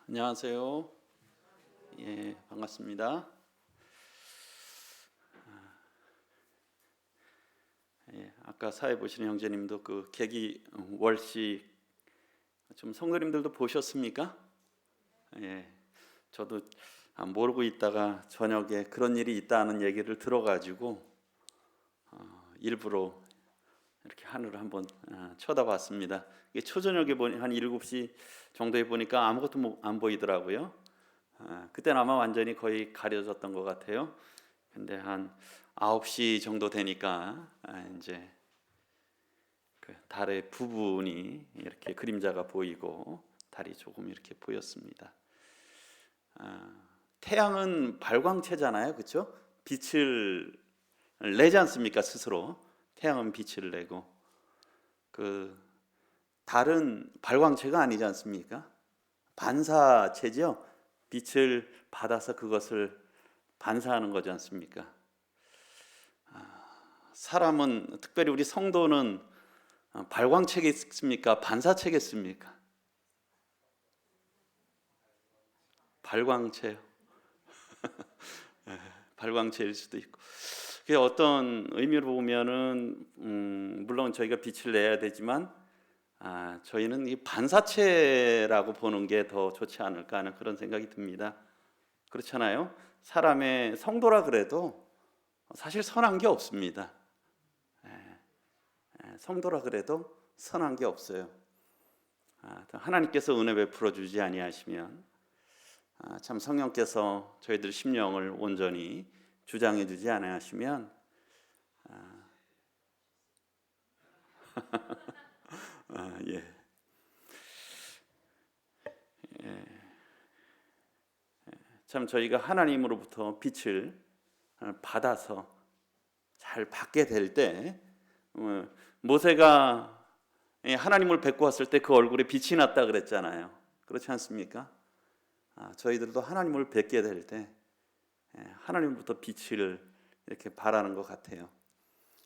안녕하세요. 반갑습니다. 아까 사회 보시는 형제님도 그 계기 월식 좀 성도님들도 보셨습니까? 저도 모르고 있다가 저녁에 그런 일이 있다는 얘기를 들어가지고 일부러 이렇게 하늘을 한번 쳐다봤습니다. 이게 초저녁에 보니 한 7시 정도에 보니까 아무것도 안 보이더라고요. 그때는 아마 완전히 거의 가려졌던 것 같아요. 근데 한 9시 정도 되니까 이제 그 달의 부분이 이렇게 그림자가 보이고 달이 조금 이렇게 보였습니다. 태양은 발광체잖아요, 그렇죠? 빛을 내지 않습니까? 스스로 태양은 빛을 내고 그 달은 발광체가 아니지 않습니까? 반사체죠. 빛을 받아서 그것을 반사하는 거지 않습니까? 사람은 특별히 우리 성도는 발광체겠습니까? 반사체겠습니까? 발광체요. 발광체일 수도 있고. 그게 어떤 의미로 보면은 물론 저희가 빛을 내야 되지만 저희는 이 반사체라고 보는 게 더 좋지 않을까 하는 그런 생각이 듭니다. 그렇잖아요. 사람의 성도라 그래도 사실 선한 게 없습니다. 성도라 그래도 선한 게 없어요. 하나님께서 은혜 베풀어 주지 아니하시면 참 성령께서 저희들 심령을 온전히 주장해 주지 아니하시면 예. 참 저희가 하나님으로부터 빛을 받아서 잘 받게 될 때 모세가 하나님을 뵙고 왔을 때 그 얼굴에 빛이 났다 그랬잖아요. 그렇지 않습니까? 저희들도 하나님을 뵙게 될 때 하나님부터 빛을 이렇게 바라는 것 같아요.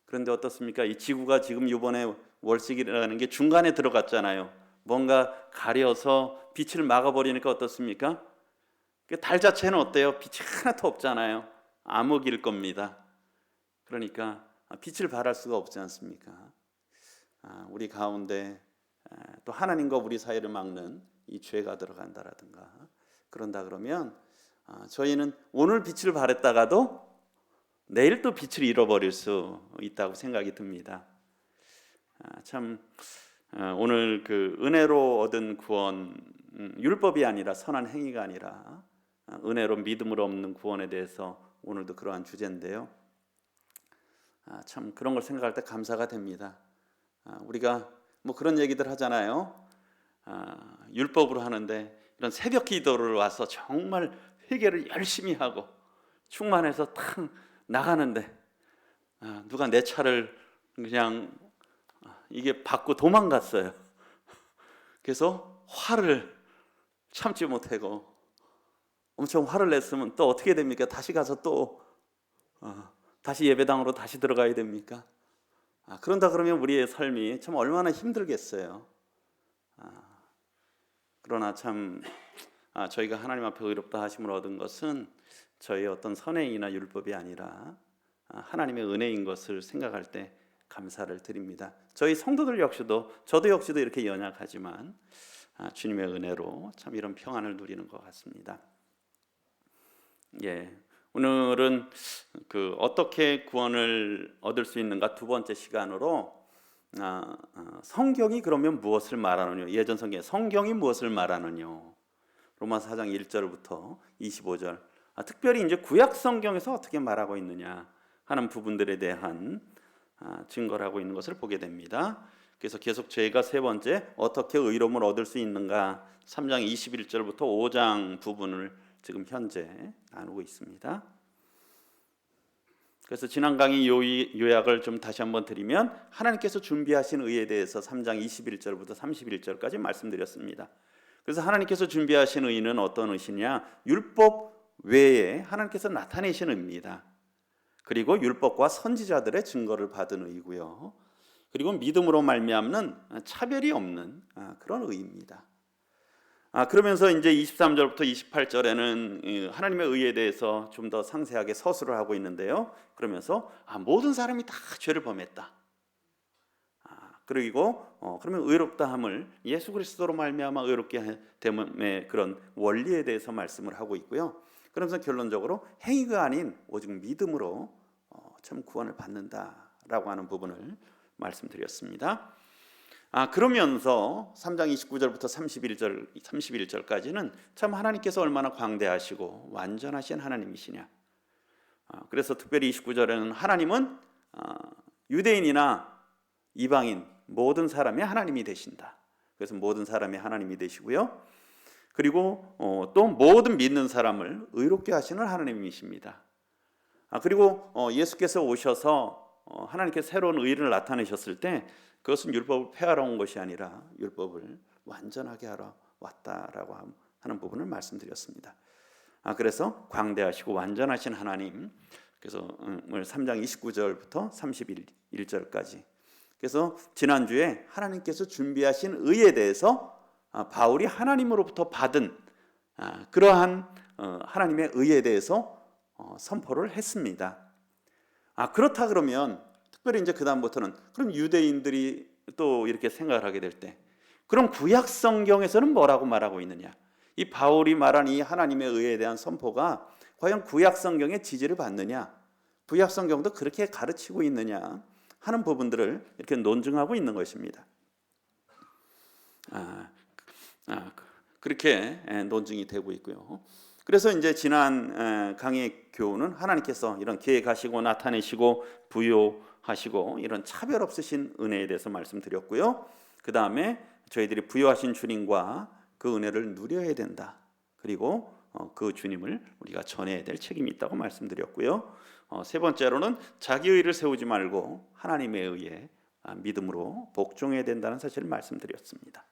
그런데 어떻습니까? 이 지구가 지금 이번에 월식이라는 게 중간에 들어갔잖아요. 뭔가 가려서 빛을 막아버리니까 어떻습니까? 달 자체는 어때요? 빛이 하나도 없잖아요. 암흑일 겁니다. 그러니까 빛을 발할 수가 없지 않습니까? 우리 가운데 또 하나님과 우리 사이를 막는 이 죄가 들어간다라든가 그런다 그러면 저희는 오늘 빛을 발했다가도 내일 또 빛을 잃어버릴 수 있다고 생각이 듭니다. 참 오늘 그 은혜로 얻은 구원, 율법이 아니라 선한 행위가 아니라 은혜로 믿음으로 얻는 구원에 대해서 오늘도 그러한 주제인데요. 참 그런 걸 생각할 때 감사가 됩니다. 우리가 뭐 그런 얘기들 하잖아요. 율법으로 하는데 이런 새벽 기도를 와서 정말 회개를 열심히 하고 충만해서 탁 나가는데 누가 내 차를 그냥 이게 받고 도망갔어요. 그래서 화를 참지 못하고 엄청 화를 냈으면 또 어떻게 됩니까? 다시 가서 또 다시 예배당으로 다시 들어가야 됩니까? 그런다 그러면 우리의 삶이 참 얼마나 힘들겠어요. 그러나 참 저희가 하나님 앞에 의롭다 하심을 얻은 것은 저희의 어떤 선행이나 율법이 아니라 하나님의 은혜인 것을 생각할 때 감사를 드립니다. 저희 성도들 역시도 저도 역시도 이렇게 연약하지만 주님의 은혜로 참 이런 평안을 누리는 것 같습니다. 오늘은 그 어떻게 구원을 얻을 수 있는가 두 번째 시간으로 성경이 그러면 무엇을 말하느냐, 예전 성경에 성경이 무엇을 말하느냐, 로마서 4장 1절부터 25절, 특별히 이제 구약 성경에서 어떻게 말하고 있느냐 하는 부분들에 대한 증거를 하고 있는 것을 보게 됩니다. 그래서 계속 저희가 세 번째 어떻게 의로움을 얻을 수 있는가 3장 21절부터 5장 부분을 지금 현재 나누고 있습니다. 그래서 지난 강의 요약을 좀 다시 한번 드리면 하나님께서 준비하신 의에 대해서 3장 21절부터 31절까지 말씀드렸습니다. 그래서 하나님께서 준비하신 의는 어떤 의시냐? 율법 외에 하나님께서 나타내신 의입니다. 그리고 율법과 선지자들의 증거를 받은 의이고요. 그리고 믿음으로 말미암는 차별이 없는 그런 의입니다. 그러면서 이제 23절부터 28절에는 하나님의 의에 대해서 좀 더 상세하게 서술을 하고 있는데요. 그러면서 모든 사람이 다 죄를 범했다. 그리고 그러면 의롭다함을 예수 그리스도로 말미암아 의롭게 됨의 그런 원리에 대해서 말씀을 하고 있고요. 그러면서 결론적으로 행위가 아닌 오직 믿음으로 참 구원을 받는다라고 하는 부분을 말씀드렸습니다. 그러면서 3장 29절부터 31절까지는 참 하나님께서 얼마나 광대하시고 완전하신 하나님이시냐. 그래서 특별히 29절에는 하나님은 유대인이나 이방인 모든 사람의 하나님이 되신다. 그래서 모든 사람의 하나님이 되시고요. 그리고 또 모든 믿는 사람을 의롭게 하시는 하나님이십니다. 그리고 예수께서 오셔서 하나님께서 새로운 의를 나타내셨을 때 그것은 율법을 폐하러 온 것이 아니라 율법을 완전하게 하러 왔다라고 하는 부분을 말씀드렸습니다. 그래서 광대하시고 완전하신 하나님, 그래서 3장 29절부터 31절까지. 그래서 지난주에 하나님께서 준비하신 의에 대해서 바울이 하나님으로부터 받은 그러한 하나님의 의에 대해서 선포를 했습니다. 그렇다 그러면 특별히 이제 그 다음부터는 그럼 유대인들이 또 이렇게 생각을 하게 될 때 그럼 구약 성경에서는 뭐라고 말하고 있느냐? 이 바울이 말한 이 하나님의 의에 대한 선포가 과연 구약 성경의 지지를 받느냐? 구약 성경도 그렇게 가르치고 있느냐? 하는 부분들을 이렇게 논증하고 있는 것입니다. 그렇게 논증이 되고 있고요. 그래서 이제 지난 강의 교훈은 하나님께서 이런 계획하시고 나타내시고 부여하시고 이런 차별 없으신 은혜에 대해서 말씀드렸고요. 그 다음에 저희들이 부여하신 주님과 그 은혜를 누려야 된다. 그리고 그 주님을 우리가 전해야 될 책임이 있다고 말씀드렸고요. 세 번째로는 자기 의를 세우지 말고 하나님의 의에 믿음으로 복종해야 된다는 사실을 말씀드렸습니다.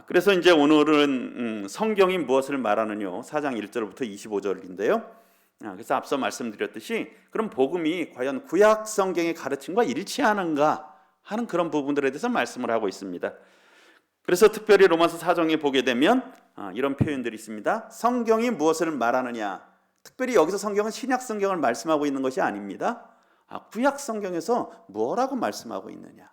그래서 이제 오늘은 성경이 무엇을 말하느냐 4장 1절부터 25절인데요. 그래서 앞서 말씀드렸듯이 그럼 복음이 과연 구약 성경의 가르침과 일치하는가 하는 그런 부분들에 대해서 말씀을 하고 있습니다. 그래서 특별히 로마서 4장에 보게 되면 이런 표현들이 있습니다. 성경이 무엇을 말하느냐. 특별히 여기서 성경은 신약 성경을 말씀하고 있는 것이 아닙니다. 구약 성경에서 뭐라고 말씀하고 있느냐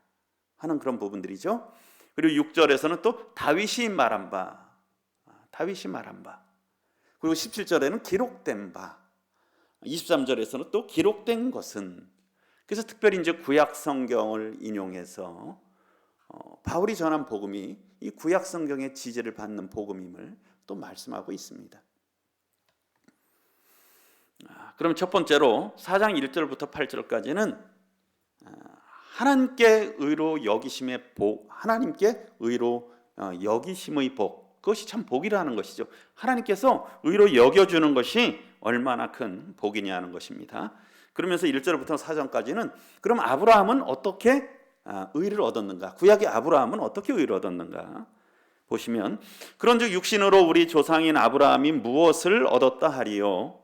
하는 그런 부분들이죠. 그리고 6절에서는 또 다윗이 말한 바, 그리고 17절에는 기록된 바, 23절에서는 또 기록된 것은. 그래서 특별히 이제 구약 성경을 인용해서 바울이 전한 복음이 이 구약 성경의 지지를 받는 복음임을 또 말씀하고 있습니다. 그럼 첫 번째로 4장 1절부터 8절까지는 하나님께 의로 여기심의 복, 하나님께 의로 여기심의 복, 그것이 참 복이라는 것이죠. 하나님께서 의로 여겨주는 것이 얼마나 큰 복이냐는 것입니다. 그러면서 1절부터 4장까지는 그럼 아브라함은 어떻게 의를 얻었는가? 구약의 아브라함은 어떻게 의를 얻었는가? 보시면 그런즉 육신으로 우리 조상인 아브라함이 무엇을 얻었다 하리요?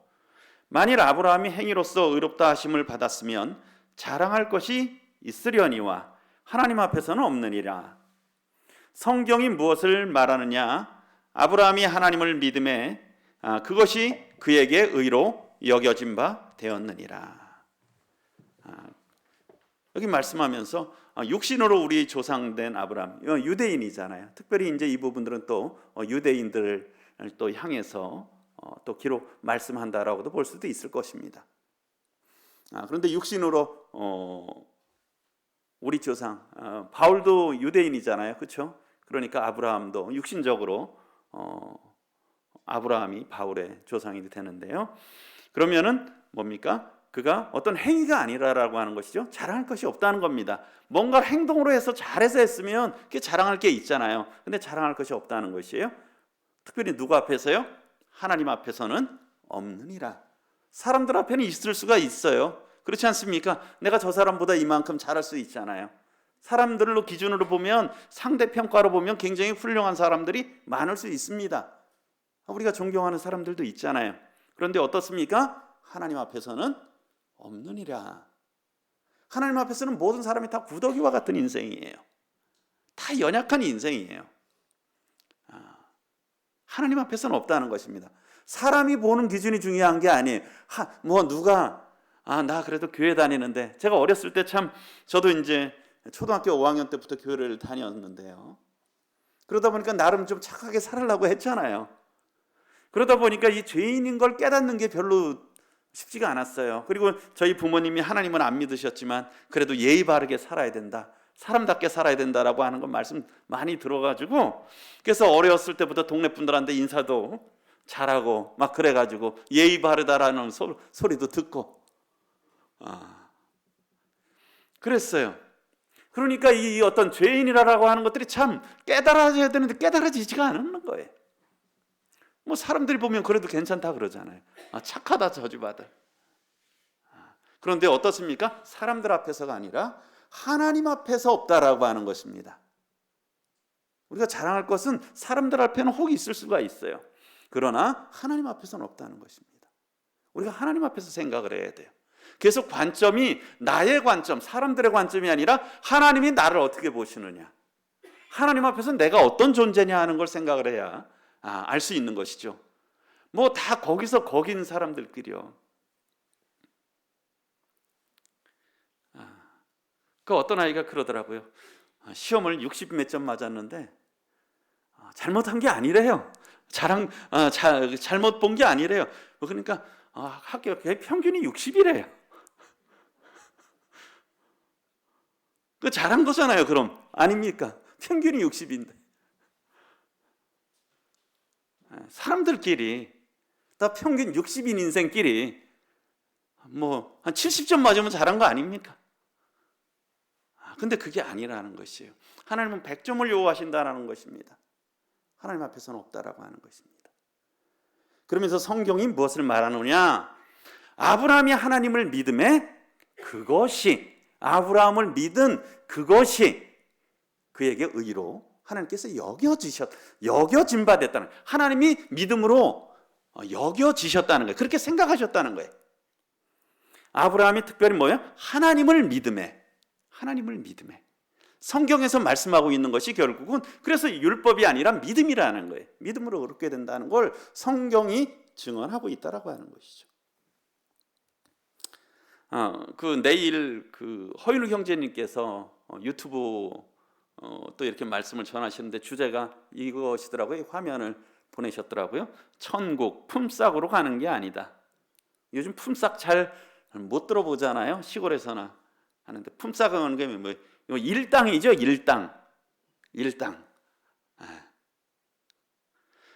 만일 아브라함이 행위로서 의롭다 하심을 받았으면 자랑할 것이 있으려니와 하나님 앞에서는 없느니라. 성경이 무엇을 말하느냐? 아브라함이 하나님을 믿음에 그것이 그에게 의로 여겨진 바 되었느니라. 여기 말씀하면서 육신으로 우리 조상된 아브라함, 유대인이잖아요. 특별히 이제 이 부분들은 또 유대인들을 또 향해서 또 기록 말씀한다라고도 볼 수도 있을 것입니다. 그런데 육신으로 우리 조상 바울도 유대인이잖아요, 그렇죠? 그러니까 아브라함도 육신적으로 아브라함이 바울의 조상이 되는데요. 그러면은 뭡니까? 그가 어떤 행위가 아니라라고 하는 것이죠. 자랑할 것이 없다는 겁니다. 뭔가 행동으로 해서 잘해서 했으면 그게 자랑할 게 있잖아요. 근데 자랑할 것이 없다는 것이에요. 특별히 누구 앞에서요? 하나님 앞에서는 없느니라. 사람들 앞에는 있을 수가 있어요. 그렇지 않습니까? 내가 저 사람보다 이만큼 잘할 수 있잖아요. 사람들로 기준으로 보면, 상대평가로 보면 굉장히 훌륭한 사람들이 많을 수 있습니다. 우리가 존경하는 사람들도 있잖아요. 그런데 어떻습니까? 하나님 앞에서는 없느니라. 하나님 앞에서는 모든 사람이 다 구더기와 같은 인생이에요. 다 연약한 인생이에요. 하나님 앞에서는 없다는 것입니다. 사람이 보는 기준이 중요한 게 아니에요. 누가 나 그래도 교회 다니는데, 제가 어렸을 때 참, 저도 이제 초등학교 5학년 때부터 교회를 다녔는데요. 그러다 보니까 나름 좀 착하게 살으려고 했잖아요. 그러다 보니까 이 죄인인 걸 깨닫는 게 별로 쉽지가 않았어요. 그리고 저희 부모님이 하나님은 안 믿으셨지만 그래도 예의 바르게 살아야 된다, 사람답게 살아야 된다라고 하는 건 말씀 많이 들어가지고, 그래서 어렸을 때부터 동네 분들한테 인사도 잘하고 막 그래가지고 예의 바르다라는 소리도 듣고 그랬어요. 그러니까 이 어떤 죄인이라고 하는 것들이 참 깨달아져야 되는데 깨달아지지가 않는 거예요. 뭐 사람들이 보면 그래도 괜찮다 그러잖아요. 착하다 저주받을. 그런데 어떻습니까? 사람들 앞에서가 아니라 하나님 앞에서 없다라고 하는 것입니다. 우리가 자랑할 것은 사람들 앞에는 혹 있을 수가 있어요. 그러나 하나님 앞에서는 없다는 것입니다. 우리가 하나님 앞에서 생각을 해야 돼요. 그래서 관점이 나의 관점, 사람들의 관점이 아니라 하나님이 나를 어떻게 보시느냐, 하나님 앞에서 내가 어떤 존재냐 하는 걸 생각을 해야 알 수 있는 것이죠. 뭐 다 거기서 거긴 사람들끼리요. 그 어떤 아이가 그러더라고요. 시험을 60 몇 점 맞았는데 잘못한 게 아니래요. 잘못 본 게 아니래요. 그러니까 학교 평균이 60이래요. 그 잘한 거잖아요. 그럼 아닙니까? 평균이 60인데 사람들끼리 다 평균 60인 인생끼리 뭐 한 70점 맞으면 잘한 거 아닙니까? 근데 그게 아니라는 것이에요. 하나님은 100점을 요구하신다는 것입니다. 하나님 앞에서는 없다라고 하는 것입니다. 그러면서 성경이 무엇을 말하느냐? 아브라함이 하나님을 믿음에 아브라함을 믿은 그것이 그에게 의로 하나님께서 여겨진 바 됐다는 거예요. 하나님이 믿음으로 여겨지셨다는 거예요. 그렇게 생각하셨다는 거예요. 아브라함이 특별히 뭐예요? 하나님을 믿음에. 성경에서 말씀하고 있는 것이 결국은 그래서 율법이 아니라 믿음이라는 거예요. 믿음으로 얻게 된다는 걸 성경이 증언하고 있다라고 하는 것이죠. 내일 허윤우 형제님께서 유튜브 또 이렇게 말씀을 전하시는데 주제가 이것이더라고요. 화면을 보내셨더라고요. 천국 품삯으로 가는 게 아니다. 요즘 품삯 잘 못 들어보잖아요. 시골에서나 하는데 품삯은 게 뭐 일당이죠. 일당.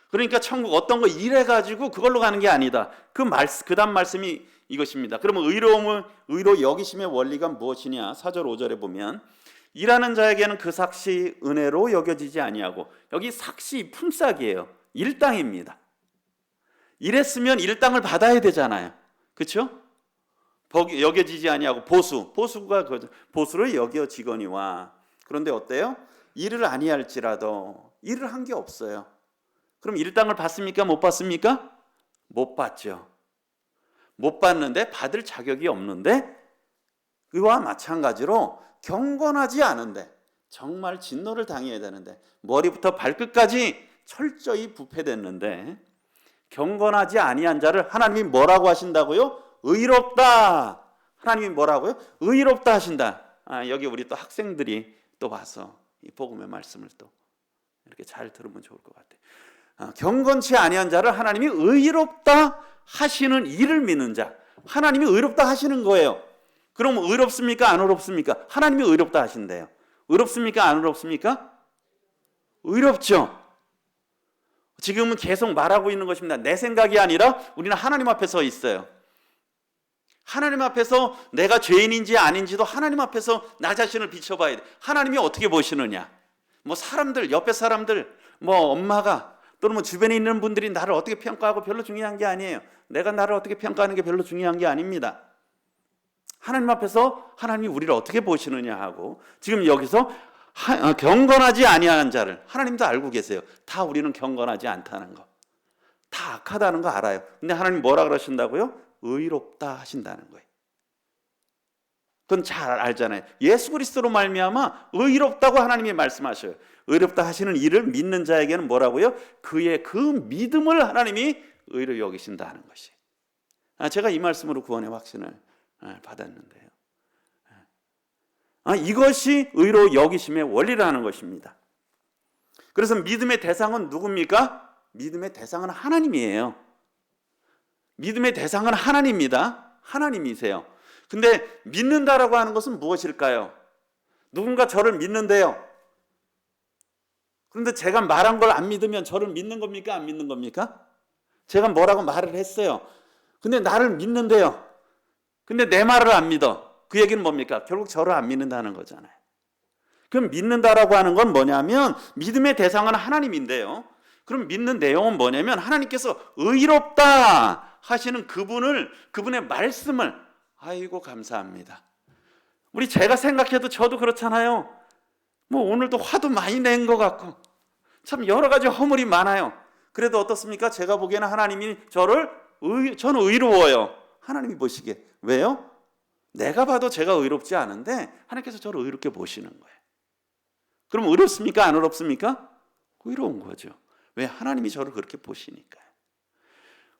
그러니까 천국 어떤 거 일해가지고 그걸로 가는 게 아니다. 그 다음 말씀이 이것입니다. 그러면 의로 여기심의 원리가 무엇이냐? 4절 5절에 보면 일하는 자에게는 그 삭시 은혜로 여겨지지 아니하고, 여기 삭시 품삯이에요. 일당입니다. 일했으면 일당을 받아야 되잖아요. 그렇죠? 여겨지지 아니하고 보수로 여겨지거니와. 그런데 어때요? 일을 아니할지라도 일을 한 게 없어요. 그럼 일당을 받습니까? 못 받습니까? 못 받죠. 못 받는데 받을 자격이 없는데, 그와 마찬가지로 경건하지 않은데, 정말 진노를 당해야 되는데, 머리부터 발끝까지 철저히 부패됐는데 경건하지 아니한 자를 하나님이 뭐라고 하신다고요? 의롭다. 하나님이 뭐라고요? 의롭다 하신다. 여기 우리 또 학생들이 또 와서 이 복음의 말씀을 또 이렇게 잘 들으면 좋을 것 같아요. 경건치 아니한 자를 하나님이 의롭다 하시는 일을 믿는 자, 하나님이 의롭다 하시는 거예요. 그럼 의롭습니까? 안 의롭습니까? 하나님이 의롭다 하신대요. 의롭습니까? 안 의롭습니까? 의롭죠. 지금은 계속 말하고 있는 것입니다. 내 생각이 아니라 우리는 하나님 앞에 서 있어요. 하나님 앞에서 내가 죄인인지 아닌지도 하나님 앞에서 나 자신을 비춰봐야 돼. 하나님이 어떻게 보시느냐? 뭐 사람들, 옆에 사람들, 뭐 엄마가 또는 뭐 주변에 있는 분들이 나를 어떻게 평가하고 별로 중요한 게 아니에요. 내가 나를 어떻게 평가하는 게 별로 중요한 게 아닙니다. 하나님 앞에서 하나님이 우리를 어떻게 보시느냐 하고, 지금 여기서 경건하지 아니하는 자를 하나님도 알고 계세요. 다 우리는 경건하지 않다는 거, 다 악하다는 거 알아요. 근데 하나님 뭐라 그러신다고요? 의롭다 하신다는 거예요. 그건 잘 알잖아요. 예수 그리스도로 말미암아 의롭다고 하나님이 말씀하셔요. 의롭다 하시는 이를 믿는 자에게는 뭐라고요? 그의 그 믿음을 하나님이 의로 여기신다는 것이. 제가 이 말씀으로 구원의 확신을 받았는데요. 이것이 의로 여기심의 원리라는 것입니다. 그래서 믿음의 대상은 누굽니까? 믿음의 대상은 하나님이에요. 믿음의 대상은 하나님입니다. 하나님이세요. 근데 믿는다라고 하는 것은 무엇일까요? 누군가 저를 믿는데요. 그런데 제가 말한 걸 안 믿으면 저를 믿는 겁니까? 안 믿는 겁니까? 제가 뭐라고 말을 했어요. 근데 나를 믿는데요. 근데 내 말을 안 믿어. 그 얘기는 뭡니까? 결국 저를 안 믿는다는 거잖아요. 그럼 믿는다라고 하는 건 뭐냐면 믿음의 대상은 하나님인데요. 그럼 믿는 내용은 뭐냐면 하나님께서 의롭다 하시는 그분의 말씀을, 아이고 감사합니다. 우리 제가 생각해도 저도 그렇잖아요. 뭐 오늘도 화도 많이 낸 것 같고 참 여러 가지 허물이 많아요. 그래도 어떻습니까? 제가 보기에는 하나님이 저는 의로워요. 하나님이 보시기에. 왜요? 내가 봐도 제가 의롭지 않은데 하나님께서 저를 의롭게 보시는 거예요. 그럼 의롭습니까? 안 의롭습니까? 의로운 거죠. 왜? 하나님이 저를 그렇게 보시니까요.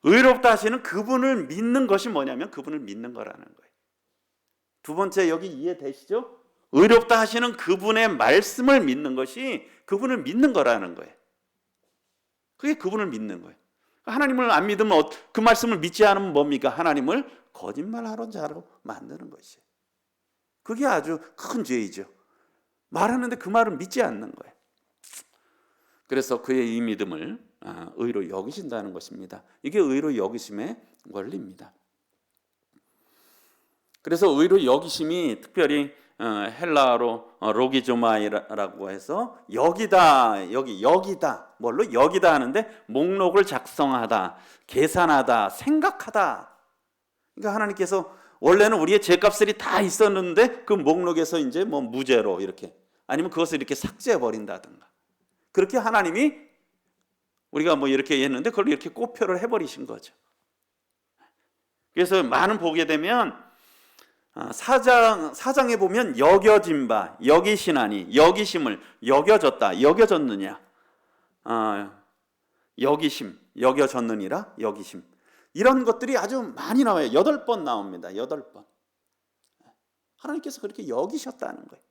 의롭다 하시는 그분을 믿는 것이 뭐냐면 그분을 믿는 거라는 거예요. 두 번째, 여기 이해되시죠? 의롭다 하시는 그분의 말씀을 믿는 것이 그분을 믿는 거라는 거예요. 그게 그분을 믿는 거예요. 하나님을 안 믿으면 그 말씀을 믿지 않으면 뭡니까? 하나님을 거짓말하는 자로 만드는 것이에요. 그게 아주 큰 죄이죠. 말하는데 그 말을 믿지 않는 거예요. 그래서 그의 이 믿음을 의로 여기신다는 것입니다. 이게 의로 여기심의 원리입니다. 그래서 의로 여기심이 특별히 헬라어로 로기조마이라고 해서 여기다 뭘로 여기다 하는데 목록을 작성하다, 계산하다, 생각하다. 그러니까 하나님께서 원래는 우리의 죄값들이 다 있었는데 그 목록에서 이제 뭐 무죄로 이렇게, 아니면 그것을 이렇게 삭제해 버린다든가, 그렇게 하나님이 우리가 뭐 이렇게 했는데 그걸 이렇게 꼬표를 해버리신 거죠. 그래서 많은 보게 되면 사장에 보면 여겨진 바, 여기시나니, 여기심을, 여겨졌다, 여겨졌느냐, 여기심, 여겨졌느니라, 여기심, 이런 것들이 아주 많이 나와요. 8번 나옵니다. 8번. 하나님께서 그렇게 여기셨다는 거예요.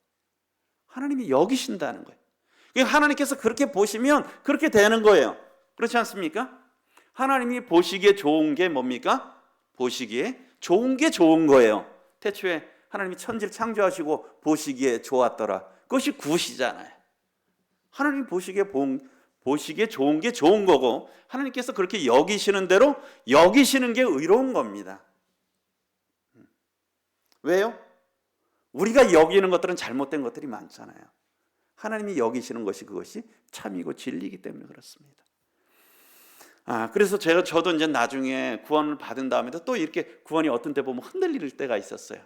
하나님이 여기신다는 거예요. 하나님께서 그렇게 보시면 그렇게 되는 거예요. 그렇지 않습니까? 하나님이 보시기에 좋은 게 뭡니까? 보시기에 좋은 게 좋은 거예요. 태초에 하나님이 천지를 창조하시고 보시기에 좋았더라. 그것이 굿이잖아요. 하나님이 보시기에 좋은 게 좋은 거고, 하나님께서 그렇게 여기시는 대로 여기시는 게 의로운 겁니다. 왜요? 우리가 여기는 것들은 잘못된 것들이 많잖아요. 하나님이 여기시는 것이 그것이 참이고 진리이기 때문에 그렇습니다. 그래서 저도 이제 나중에 구원을 받은 다음에도 또 이렇게 구원이 어떤 때 보면 흔들릴 때가 있었어요.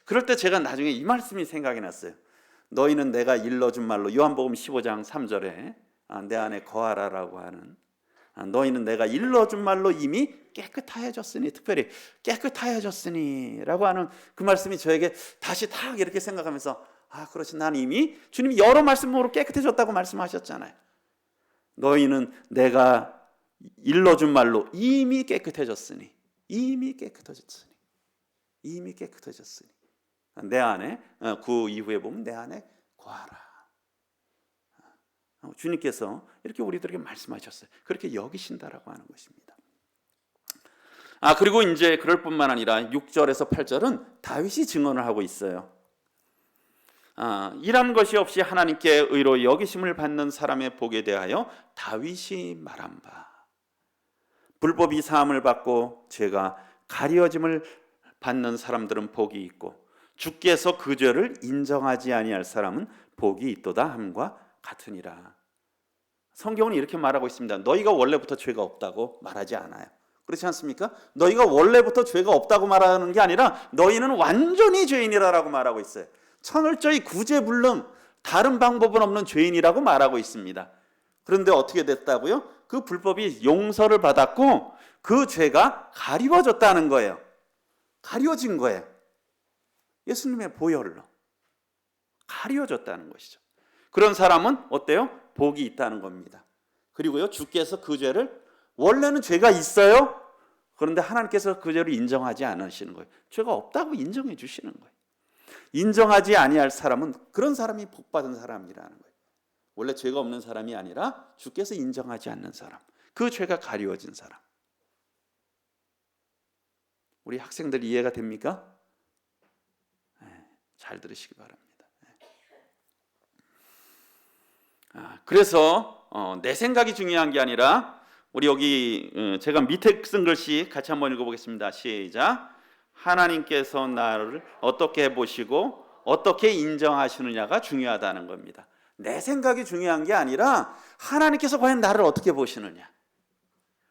그럴 때 제가 나중에 이 말씀이 생각이 났어요. 너희는 내가 일러준 말로, 요한복음 15장 3절에 내 안에 거하라라고 하는, 너희는 내가 일러준 말로 이미 깨끗하여졌으니, 특별히 깨끗하여졌으니 라고 하는 그 말씀이 저에게 다시 딱 이렇게 생각하면서, 그렇지, 난 이미 주님이 여러 말씀으로 깨끗해졌다고 말씀하셨잖아요. 너희는 내가 일러준 말로 이미 깨끗해졌으니, 이미 깨끗해졌으니, 이미 깨끗해졌으니 내 안에, 그 이후에 보면 내 안에 거하라. 주님께서 이렇게 우리들에게 말씀하셨어요. 그렇게 여기신다라고 하는 것입니다. 그리고 이제 그럴 뿐만 아니라 6절에서 8절은 다윗이 증언을 하고 있어요. 일한 것이 없이 하나님께 의로 여기심을 받는 사람의 복에 대하여 다윗이 말한 바, 불법이 사함을 받고 죄가 가려짐을 받는 사람들은 복이 있고 주께서 그 죄를 인정하지 아니할 사람은 복이 있도다 함과 같으니라. 성경은 이렇게 말하고 있습니다. 너희가 원래부터 죄가 없다고 말하지 않아요. 그렇지 않습니까? 너희가 원래부터 죄가 없다고 말하는 게 아니라 너희는 완전히 죄인이라고 말하고 있어요. 천을저히 구제불능, 다른 방법은 없는 죄인이라고 말하고 있습니다. 그런데 어떻게 됐다고요? 그 불법이 용서를 받았고 그 죄가 가리워졌다는 거예요. 가리워진 거예요. 예수님의 보혈로 가려졌다는 것이죠. 그런 사람은 어때요? 복이 있다는 겁니다. 그리고요, 주께서 그 죄를, 원래는 죄가 있어요. 그런데 하나님께서 그 죄를 인정하지 않으시는 거예요. 죄가 없다고 인정해 주시는 거예요. 인정하지 아니할 사람은 그런 사람이 복받은 사람이라는 거예요. 원래 죄가 없는 사람이 아니라 주께서 인정하지 않는 사람, 그 죄가 가리워진 사람. 우리 학생들 이해가 됩니까? 잘 들으시기 바랍니다. 그래서 내 생각이 중요한 게 아니라, 우리 여기 제가 밑에 쓴 글씨 같이 한번 읽어보겠습니다. 시작. 하나님께서 나를 어떻게 보시고 어떻게 인정하시느냐가 중요하다는 겁니다. 내 생각이 중요한 게 아니라 하나님께서 과연 나를 어떻게 보시느냐,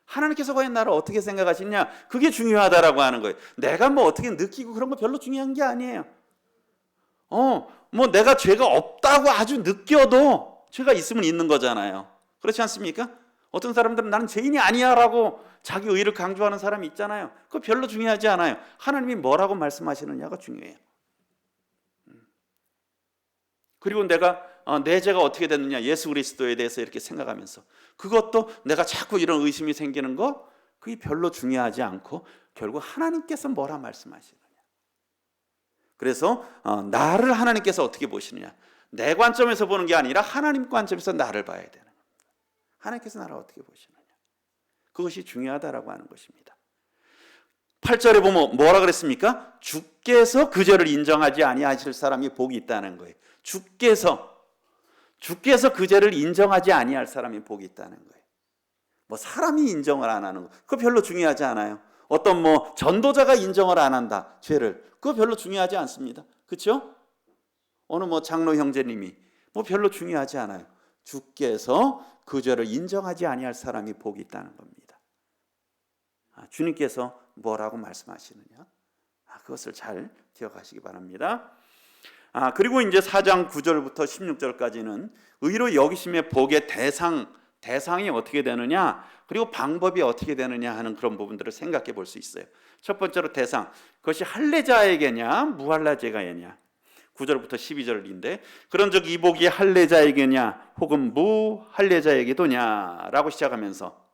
하나님께서 과연 나를 어떻게 생각하시느냐, 그게 중요하다라고 하는 거예요. 내가 뭐 어떻게 느끼고 그런 거 별로 중요한 게 아니에요. 뭐 내가 죄가 없다고 아주 느껴도 죄가 있으면 있는 거잖아요. 그렇지 않습니까? 어떤 사람들은 나는 죄인이 아니야 라고 자기 의를 강조하는 사람이 있잖아요. 그거 별로 중요하지 않아요. 하나님이 뭐라고 말씀하시느냐가 중요해요. 그리고 내가 내 죄가 어떻게 됐느냐, 예수 그리스도에 대해서 이렇게 생각하면서, 그것도 내가 자꾸 이런 의심이 생기는 거, 그게 별로 중요하지 않고 결국 하나님께서 뭐라 말씀하시느냐. 그래서 나를 하나님께서 어떻게 보시느냐, 내 관점에서 보는 게 아니라 하나님 관점에서 나를 봐야 되는 겁니다. 하나님께서 나를 어떻게 보시느냐, 그것이 중요하다라고 하는 것입니다. 8절에 보면 뭐라 그랬습니까? 주께서 그 죄를 인정하지 아니하실 사람이 복이 있다는 거예요. 주께서 그 죄를 인정하지 아니할 사람이 복이 있다는 거예요. 뭐 사람이 인정을 안 하는 거, 그거 별로 중요하지 않아요. 어떤 뭐 전도자가 인정을 안 한다, 죄를, 그거 별로 중요하지 않습니다. 그렇죠? 어느 뭐 장로 형제님이, 뭐 별로 중요하지 않아요. 주께서 그 죄를 인정하지 아니할 사람이 복이 있다는 겁니다. 주님께서 뭐라고 말씀하시느냐, 그것을 잘 기억하시기 바랍니다. 그리고 이제 4장 9절부터 16절까지는 의로 여기심의 복의 대상이 어떻게 되느냐, 그리고 방법이 어떻게 되느냐 하는 그런 부분들을 생각해 볼 수 있어요. 첫 번째로 대상, 그것이 할례자에게냐 무할례자에게냐. 9절부터 12절인데, 그런즉 이 복이 할례자에게냐 혹은 무할례자에게도냐라고 시작하면서,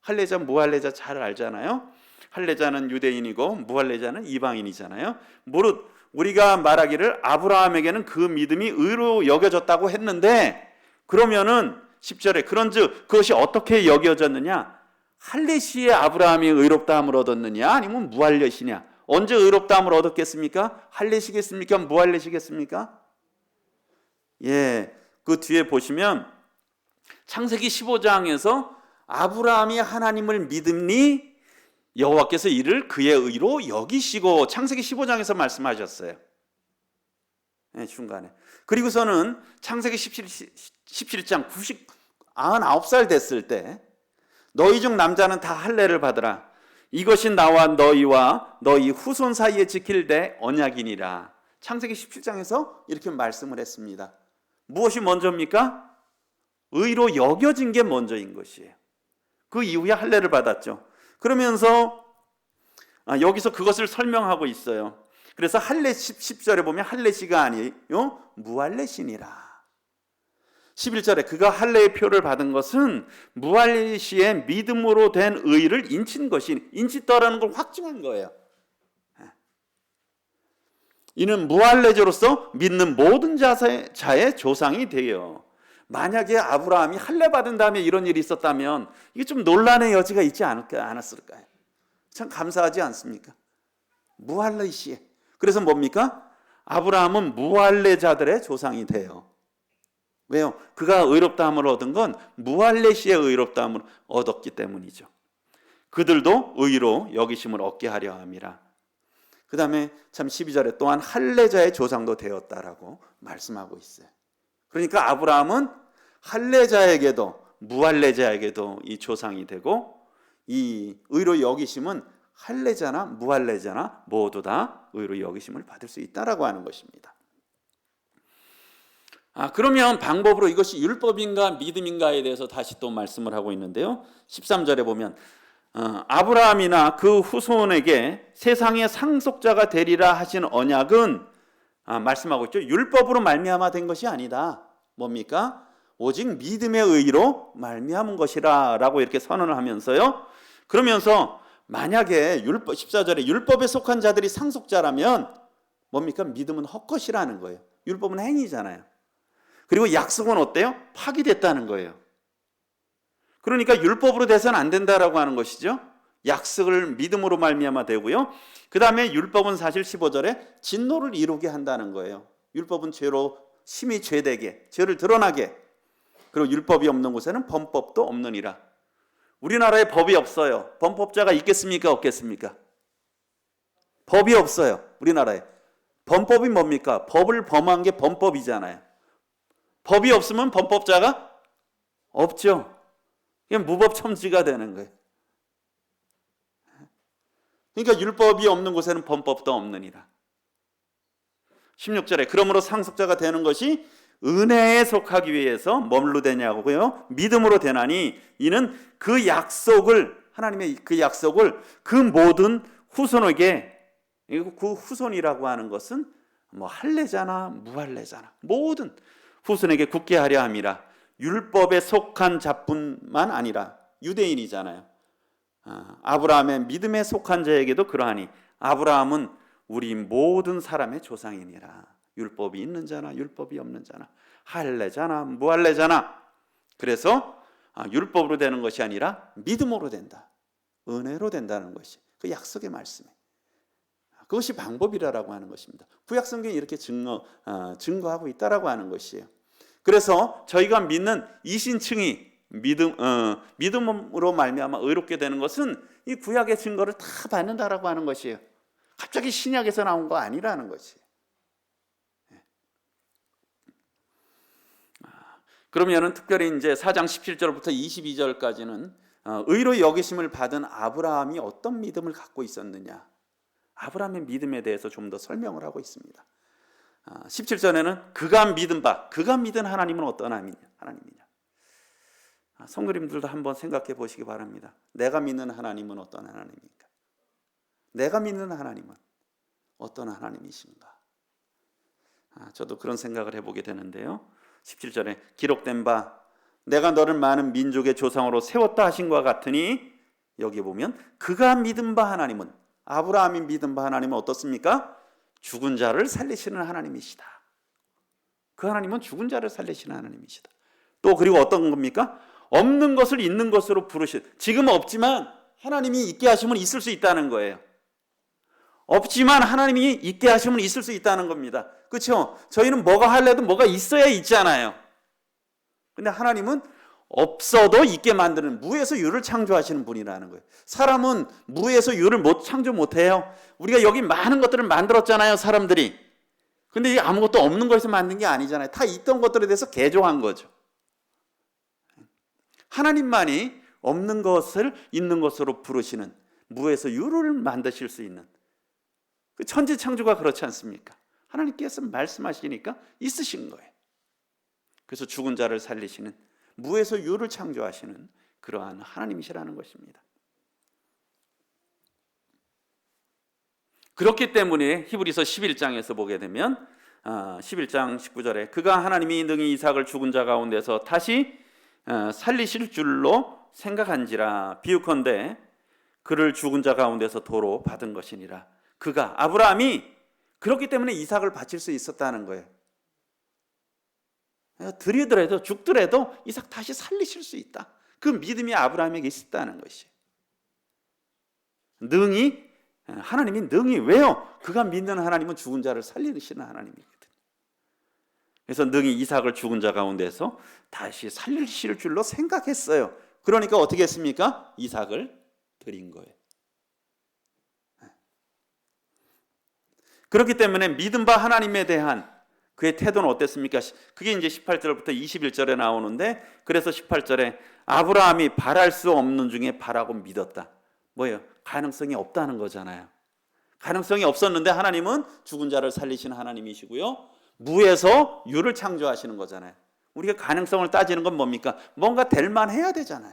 할례자 무할례자 잘 알잖아요. 할례자는 유대인이고 무할례자는 이방인이잖아요. 무릇 우리가 말하기를 아브라함에게는 그 믿음이 의로 여겨졌다고 했는데, 그러면은 10절에 그런즉 그것이 어떻게 여겨졌느냐, 할례시에 아브라함이 의롭다함을 얻었느냐 아니면 무할례시냐. 언제 의롭다함을 얻었겠습니까? 할례시겠습니까? 무할례시겠습니까? 그 뒤에 보시면 창세기 15장에서 아브라함이 하나님을 믿으니 여호와께서 이를 그의 의로 여기시고, 창세기 15장에서 말씀하셨어요. 중간에. 그리고서는 창세기 17장 99살 됐을 때, 너희 중 남자는 다 할례를 받으라. 이것이 나와 너희와 너희 후손 사이에 지킬 내 언약이니라. 창세기 17장에서 이렇게 말씀을 했습니다. 무엇이 먼저입니까? 의로 여겨진 게 먼저인 것이에요. 그 이후에 할례를 받았죠. 그러면서 여기서 그것을 설명하고 있어요. 그래서 할례 10절에 보면 할례시가 아니요 무할례시니라. 11절에 그가 할례의 표를 받은 것은 무할례시의 믿음으로 된 의를 인친 것이, 인치더라는 걸 확증한 거예요. 이는 무할례자로서 믿는 모든 자의 조상이 되어. 만약에 아브라함이 할례 받은 다음에 이런 일이 있었다면 이게 좀 논란의 여지가 있지 않았을까요? 참 감사하지 않습니까? 무할례시에. 그래서 뭡니까? 아브라함은 무할례자들의 조상이 돼요. 왜요? 그가 의롭다함을 얻은 건 무할례시의 의롭다함을 얻었기 때문이죠. 그들도 의로 여기심을 얻게 하려 함이라. 그 다음에 참 12절에 또한 할례자의 조상도 되었다라고 말씀하고 있어요. 그러니까 아브라함은 할례자에게도 무할례자에게도 이 조상이 되고, 이 의로 여기심은 할례자나 무할례자나 모두 다 의로 여기심을 받을 수 있다라고 하는 것입니다. 그러면 방법으로 이것이 율법인가 믿음인가에 대해서 다시 또 말씀을 하고 있는데요. 13절에 보면 아브라함이나 그 후손에게 세상의 상속자가 되리라 하신 언약은 말씀하고 있죠. 율법으로 말미암아 된 것이 아니다. 뭡니까? 오직 믿음의 의로 말미암은 것이라 라고 이렇게 선언을 하면서요. 그러면서 만약에 율법 14절에 율법에 속한 자들이 상속자라면 뭡니까? 믿음은 헛것이라는 거예요. 율법은 행위잖아요. 그리고 약속은 어때요? 파기됐다는 거예요. 그러니까 율법으로 돼서는 안 된다라고 하는 것이죠. 약속을 믿음으로 말미암아 되고요. 그 다음에 율법은 사실 15절에 진노를 이루게 한다는 거예요. 율법은 죄로 심히 죄되게, 죄를 드러나게. 그리고 율법이 없는 곳에는 범법도 없느니라. 우리나라에 법이 없어요. 범법자가 있겠습니까? 없겠습니까? 법이 없어요. 우리나라에. 범법이 뭡니까? 법을 범한 게 범법이잖아요. 법이 없으면 범법자가 없죠. 이게 무법천지가 되는 거예요. 그러니까 율법이 없는 곳에는 범법도 없느니라. 16절에 그러므로 상속자가 되는 것이 은혜에 속하기 위해서 뭘로 되냐고요? 믿음으로 되나니 이는 그 약속을 하나님의 그 약속을 그 모든 후손에게, 그 후손이라고 하는 것은 뭐 할례자나 무할례자나 모든 후손에게 굳게 하려 함이라. 율법에 속한 자뿐만 아니라 유대인이잖아요. 아브라함의 믿음에 속한 자에게도 그러하니 아브라함은 우리 모든 사람의 조상이니라. 율법이 있는 자나 율법이 없는 자나 할례자나 무할례자나. 그래서 율법으로 되는 것이 아니라 믿음으로 된다. 은혜로 된다는 것이 그 약속의 말씀이에요. 그것이 방법이라고 하는 것입니다. 구약 성경이 이렇게 증거하고 있다라고 하는 것이에요. 그래서 저희가 믿는 이신층이 믿음으로 말미암아 의롭게 되는 것은 이 구약의 증거를 다 받는다라고 하는 것이에요. 갑자기 신약에서 나온 거 아니라는 것이에요. 그러면은 특별히 이제 4장 17절부터 22절까지는 의로 여기심을 받은 아브라함이 어떤 믿음을 갖고 있었느냐, 아브라함의 믿음에 대해서 좀 더 설명을 하고 있습니다. 17절에는 그가 믿은 하나님은 어떤 하나님이냐. 성도님들도 한번 생각해 보시기 바랍니다. 내가 믿는 하나님은 어떤 하나님입니까? 내가 믿는 하나님은 어떤 하나님이신가? 저도 그런 생각을 해보게 되는데요. 17절에 기록된 바 내가 너를 많은 민족의 조상으로 세웠다 하신 것 같으니, 여기 보면 그가 믿은 바 하나님은, 아브라함이 믿은 바 하나님은 어떻습니까? 죽은 자를 살리시는 하나님이시다. 그 하나님은 죽은 자를 살리시는 하나님이시다. 또 그리고 어떤 겁니까? 없는 것을 있는 것으로 부르신, 지금 없지만 하나님이 있게 하시면 있을 수 있다는 거예요. 없지만 하나님이 있게 하시면 있을 수 있다는 겁니다. 그렇죠? 저희는 뭐가 하려도 뭐가 있어야 있잖아요. 근데 하나님은 없어도 있게 만드는, 무에서 유를 창조하시는 분이라는 거예요. 사람은 무에서 유를 창조 못해요. 우리가 여기 많은 것들을 만들었잖아요, 사람들이. 근데 이게 아무것도 없는 것에서 만든 게 아니잖아요. 다 있던 것들에 대해서 개조한 거죠. 하나님만이 없는 것을 있는 것으로 부르시는, 무에서 유를 만드실 수 있는 그 천지 창조가 그렇지 않습니까? 하나님께서 말씀하시니까 있으신 거예요. 그래서 죽은 자를 살리시는, 무에서 유를 창조하시는 그러한 하나님이시라는 것입니다. 그렇기 때문에 히브리서 11장에서 보게 되면 11장 19절에 그가 하나님이 능히 이삭을 죽은 자 가운데서 다시 살리실 줄로 생각한지라. 비유컨대 그를 죽은 자 가운데서 도로 받은 것이니라. 그가, 아브라함이 그렇기 때문에 이삭을 바칠 수 있었다는 거예요. 들이더라도 죽더라도 이삭 다시 살리실 수 있다. 그 믿음이 아브라함에게 있었다는 것이에요. 하나님이 능히, 왜요? 그가 믿는 하나님은 죽은 자를 살리시는 하나님이거든요. 그래서 능히 이삭을 죽은 자 가운데서 다시 살리실 줄로 생각했어요. 그러니까 어떻게 했습니까? 이삭을 드린 거예요. 그렇기 때문에 믿음 바 하나님에 대한 그의 태도는 어땠습니까? 그게 이제 18절부터 21절에 나오는데, 그래서 18절에 아브라함이 바랄 수 없는 중에 바라고 믿었다. 뭐예요? 가능성이 없다는 거잖아요. 가능성이 없었는데 하나님은 죽은 자를 살리시는 하나님이시고요, 무에서 유를 창조하시는 거잖아요. 우리가 가능성을 따지는 건 뭡니까? 뭔가 될 만해야 되잖아요.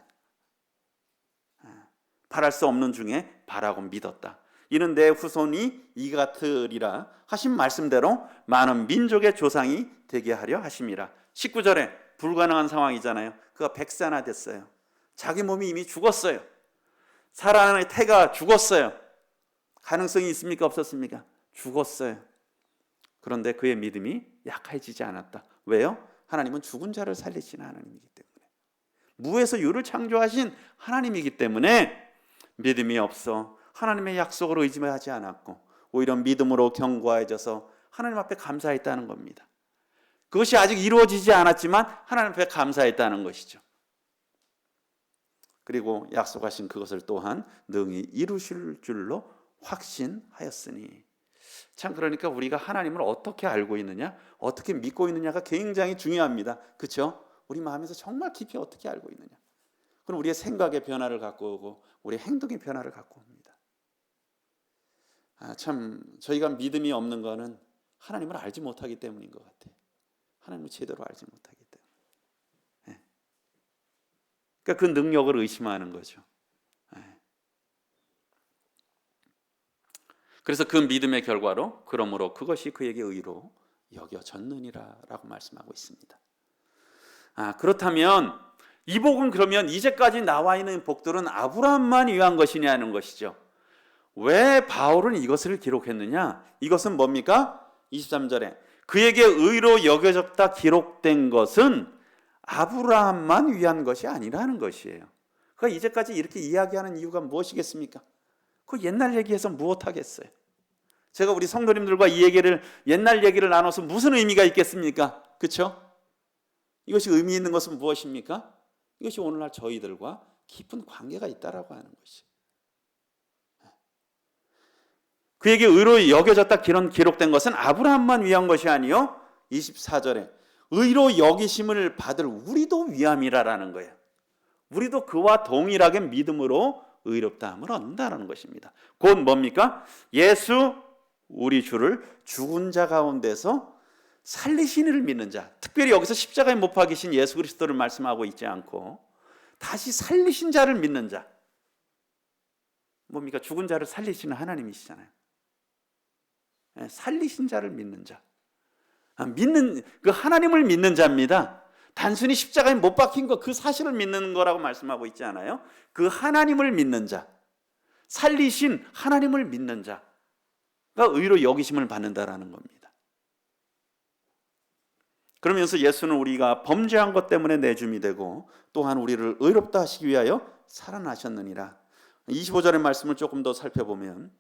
바랄 수 없는 중에 바라고 믿었다. 이는 내 후손이 이 같으리라 하신 말씀대로 많은 민족의 조상이 되게 하려 하심이라. 19절에 불가능한 상황이잖아요. 그가 백사나 됐어요. 자기 몸이 이미 죽었어요. 사라의 태가 죽었어요. 가능성이 있습니까? 없었습니까? 죽었어요. 그런데 그의 믿음이 약해지지 않았다. 왜요? 하나님은 죽은 자를 살리시는 하나님이기 때문에, 무에서 유를 창조하신 하나님이기 때문에 믿음이 없어 하나님의 약속을 의지하지 않았고 오히려 믿음으로 견고해져서 하나님 앞에 감사했다는 겁니다. 그것이 아직 이루어지지 않았지만 하나님 앞에 감사했다는 것이죠. 그리고 약속하신 그것을 또한 능히 이루실 줄로 확신하였으니. 참, 그러니까 우리가 하나님을 어떻게 알고 있느냐, 어떻게 믿고 있느냐가 굉장히 중요합니다. 그렇죠? 우리 마음에서 정말 깊이 어떻게 알고 있느냐. 그럼 우리의 생각의 변화를 갖고 오고 우리의 행동의 변화를 갖고 옵니다. 참, 저희가 믿음이 없는 것은 하나님을 알지 못하기 때문인 것 같아요. 하나님을 제대로 알지 못하기 때문에. 그러니까 그 능력을 의심하는 거죠. 그래서 그 믿음의 결과로 그러므로 그것이 그에게 의로 여겨졌느니라 라고 말씀하고 있습니다. 그렇다면 이 복은 그러면 이제까지 나와 있는 복들은 아브라함만 위한 것이냐는 것이죠. 왜 바울은 이것을 기록했느냐? 이것은 뭡니까? 23절에 그에게 의로 여겨졌다 기록된 것은 아브라함만 위한 것이 아니라는 것이에요. 그러니까 이제까지 이렇게 이야기하는 이유가 무엇이겠습니까? 그 옛날 얘기해서 무엇하겠어요? 제가 우리 성도님들과 이 얘기를, 옛날 얘기를 나눠서 무슨 의미가 있겠습니까? 그렇죠? 이것이 의미 있는 것은 무엇입니까? 이것이 오늘날 저희들과 깊은 관계가 있다라고 하는 것이. 그에게 의로 여겨졌다 기록된 것은 아브라함만 위한 것이 아니요 24절에 의로 여기심을 받을 우리도 위함이라라는 거예요. 우리도 그와 동일하게 믿음으로 의롭다함을 얻는다는 것입니다. 곧 뭡니까? 예수 우리 주를 죽은 자 가운데서 살리신 이를 믿는 자. 특별히 여기서 십자가에 못 박이신 예수 그리스도를 말씀하고 있지 않고 다시 살리신 자를 믿는 자. 뭡니까? 죽은 자를 살리시는 하나님이시잖아요. 살리신 자를 믿는 자. 믿는 그 하나님을 믿는 자입니다. 단순히 십자가에 못 박힌 것, 그 사실을 믿는 거라고 말씀하고 있지 않아요? 그 하나님을 믿는 자, 살리신 하나님을 믿는 자가 의로 여기심을 받는다라는 겁니다. 그러면서 예수는 우리가 범죄한 것 때문에 내줌이 되고 또한 우리를 의롭다 하시기 위하여 살아나셨느니라. 25절의 말씀을 조금 더 살펴보면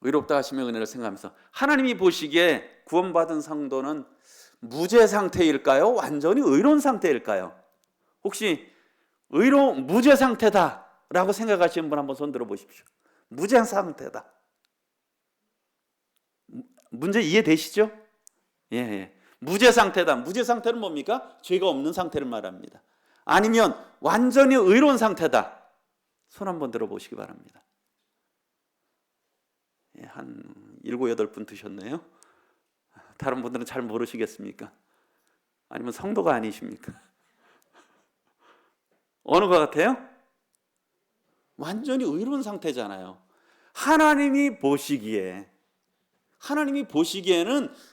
의롭다 하시며 은혜를 생각하면서 하나님이 보시기에 구원받은 성도는 무죄 상태일까요? 완전히 의로운 상태일까요? 혹시 무죄 상태다라고 생각하시는 분 한번 손 들어 보십시오. 무죄 상태다. 문제 이해되시죠? 예. 무죄 상태다. 무죄 상태는 뭡니까? 죄가 없는 상태를 말합니다. 아니면 완전히 의로운 상태다. 손 한번 들어 보시기 바랍니다. 한 7, 8분 드셨네요. 다른 분들은 잘 모르시겠습니까? 아니면 성도가 아니십니까? 어느 것 같아요? 완전히 의로운 상태잖아요. 하나님이 보시기에는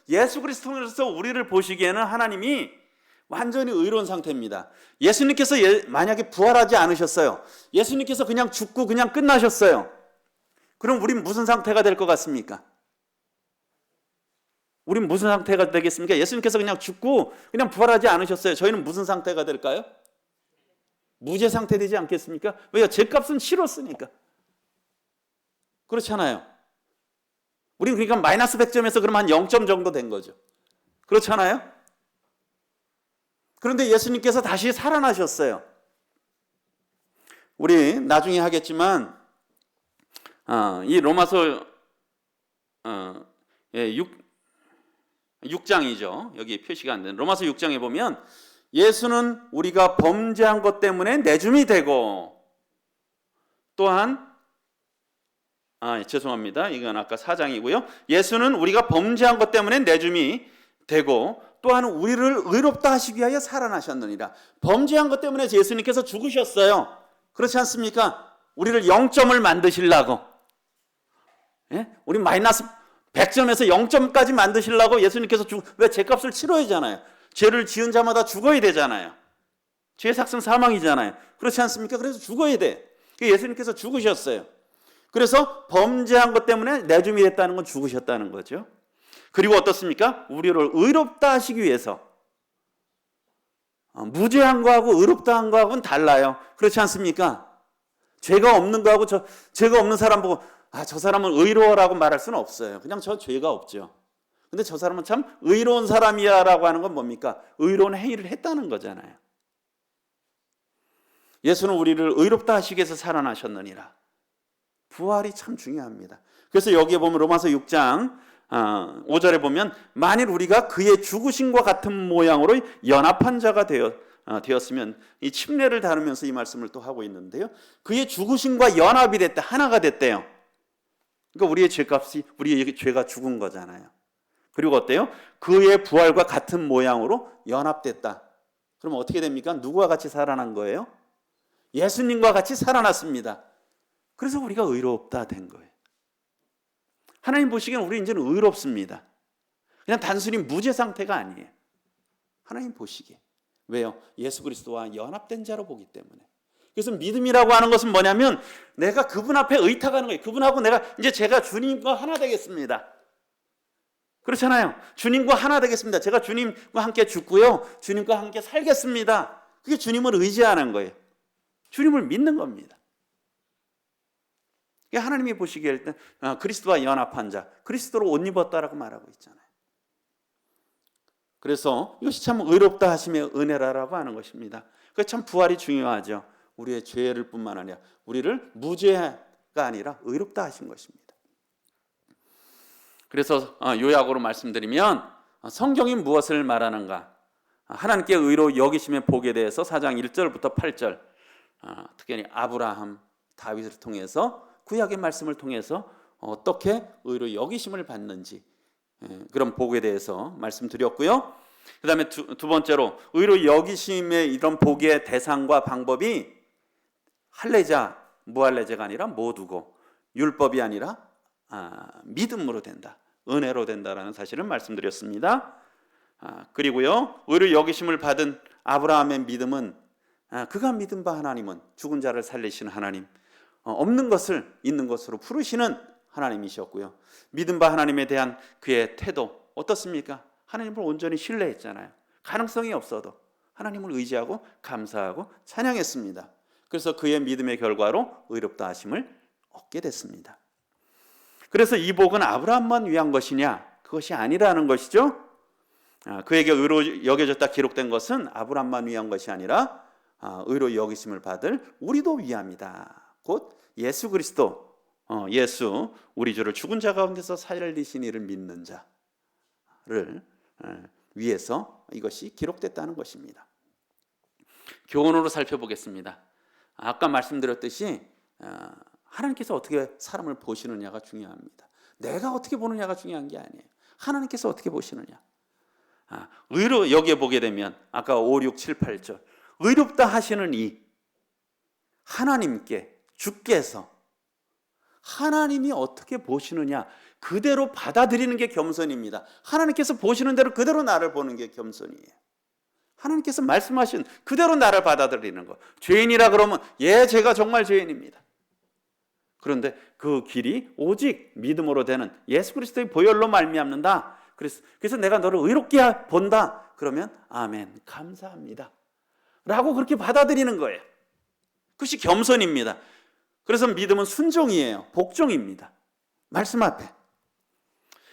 예수 그리스도로서 우리를 보시기에는 하나님이 완전히 의로운 상태입니다. 예수님께서 만약에 부활하지 않으셨어요. 예수님께서 그냥 죽고 그냥 끝나셨어요. 그럼 우린 무슨 상태가 될 것 같습니까? 우린 무슨 상태가 되겠습니까? 예수님께서 그냥 죽고 그냥 부활하지 않으셨어요. 저희는 무슨 상태가 될까요? 무죄 상태 되지 않겠습니까? 왜요? 죄값은 치렀으니까. 그렇잖아요. 우린 그러니까 마이너스 100점에서 그럼 한 0점 정도 된 거죠. 그렇잖아요? 그런데 예수님께서 다시 살아나셨어요. 우리 나중에 하겠지만 이 로마서 6장이죠. 여기 표시가 안 되는 로마서 6장에 보면 예수는 우리가 범죄한 것 때문에 내줌이 되고 또한 죄송합니다. 이건 아까 4장이고요. 예수는 우리가 범죄한 것 때문에 내줌이 되고 또한 우리를 의롭다 하시기 위하여 살아나셨느니라. 범죄한 것 때문에 예수님께서 죽으셨어요. 그렇지 않습니까? 우리를 0점을 만드시려고, 예? 우리 마이너스 100점에서 0점까지 만드시려고 예수님께서 왜 죄값을 치러야 하잖아요. 죄를 지은 자마다 죽어야 되잖아요. 죄의 삭은 사망이잖아요. 그렇지 않습니까? 그래서 죽어야 돼. 예수님께서 죽으셨어요. 그래서 범죄한 것 때문에 내줌이 됐다는 건 죽으셨다는 거죠. 그리고 어떻습니까? 우리를 의롭다 하시기 위해서, 무죄한 거하고 의롭다 한 거하고는 달라요. 그렇지 않습니까? 죄가 없는 거하고 죄가 없는 사람 보고 저 사람은 의로워라고 말할 수는 없어요. 그냥 저 죄가 없죠. 근데 저 사람은 참 의로운 사람이야 라고 하는 건 뭡니까? 의로운 행위를 했다는 거잖아요. 예수는 우리를 의롭다 하시기 위해서 살아나셨느니라. 부활이 참 중요합니다. 그래서 여기에 보면 로마서 6장 5절에 보면 만일 우리가 그의 죽으심과 같은 모양으로 연합한 자가 되었으면, 이 침례를 다루면서 이 말씀을 또 하고 있는데요. 그의 죽으심과 연합이 됐다. 하나가 됐대요. 그러니까 우리의 죄값이, 우리의 죄가 죽은 거잖아요. 그리고 어때요? 그의 부활과 같은 모양으로 연합됐다. 그럼 어떻게 됩니까? 누구와 같이 살아난 거예요? 예수님과 같이 살아났습니다. 그래서 우리가 의롭다 된 거예요. 하나님 보시기엔 우리 이제는 의롭습니다. 그냥 단순히 무죄 상태가 아니에요. 하나님 보시기에. 왜요? 예수 그리스도와 연합된 자로 보기 때문에. 그래서 믿음이라고 하는 것은 뭐냐면 내가 그분 앞에 의탁하는 거예요. 그분하고 제가 주님과 하나 되겠습니다. 그렇잖아요. 주님과 하나 되겠습니다. 제가 주님과 함께 죽고요, 주님과 함께 살겠습니다. 그게 주님을 의지하는 거예요. 주님을 믿는 겁니다. 하나님이 보시기에 그리스도와 연합한 자, 그리스도로 옷 입었다라고 말하고 있잖아요. 그래서 이것이 참 의롭다 하심의 은혜라고 하는 것입니다. 그래서 참 부활이 중요하죠. 우리의 죄를 뿐만 아니라 우리를 무죄가 아니라 의롭다 하신 것입니다. 그래서 요약으로 말씀드리면 성경이 무엇을 말하는가? 하나님께 의로 여기심의 복에 대해서 4장 1절부터 8절, 특히 아브라함, 다윗을 통해서, 구약의 말씀을 통해서 어떻게 의로 여기심을 받는지, 그런 복에 대해서 말씀드렸고요. 그 다음에 두 번째로 의로 여기심의 이런 복의 대상과 방법이 할례자, 무할례자가 아니라 모두고, 율법이 아니라 믿음으로 된다, 은혜로 된다라는 사실을 말씀드렸습니다. 그리고요, 의로 여기심을 받은 아브라함의 믿음은, 그가 믿은 바 하나님은 죽은 자를 살리시는 하나님, 없는 것을 있는 것으로 풀으시는 하나님이셨고요. 믿은 바 하나님에 대한 그의 태도 어떻습니까? 하나님을 온전히 신뢰했잖아요. 가능성이 없어도 하나님을 의지하고 감사하고 찬양했습니다. 그래서 그의 믿음의 결과로 의롭다 하심을 얻게 됐습니다. 그래서 이 복은 아브라함만 위한 것이냐? 그것이 아니라는 것이죠. 그에게 의로 여겨졌다 기록된 것은 아브라함만 위한 것이 아니라 의로 여기심을 받을 우리도 위함이다. 곧 예수 그리스도, 예수 우리 주를 죽은 자 가운데서 살리신 이를 믿는 자를 위해서 이것이 기록됐다는 것입니다. 교훈으로 살펴보겠습니다. 아까 말씀드렸듯이 하나님께서 어떻게 사람을 보시느냐가 중요합니다. 내가 어떻게 보느냐가 중요한 게 아니에요. 하나님께서 어떻게 보시느냐. 의로 여기에 보게 되면 아까 5, 6, 7, 8절 의롭다 하시는 이 하나님께, 주께서 하나님이 어떻게 보시느냐 그대로 받아들이는 게 겸손입니다. 하나님께서 보시는 대로 그대로 나를 보는 게 겸손이에요. 하나님께서 말씀하신 그대로 나를 받아들이는 거. 죄인이라 그러면 제가 정말 죄인입니다. 그런데 그 길이 오직 믿음으로 되는 예수 그리스도의 보혈로 말미암는다. 그래서 내가 너를 의롭게 본다. 그러면 아멘, 감사합니다 라고 그렇게 받아들이는 거예요. 그것이 겸손입니다. 그래서 믿음은 순종이에요. 복종입니다. 말씀 앞에.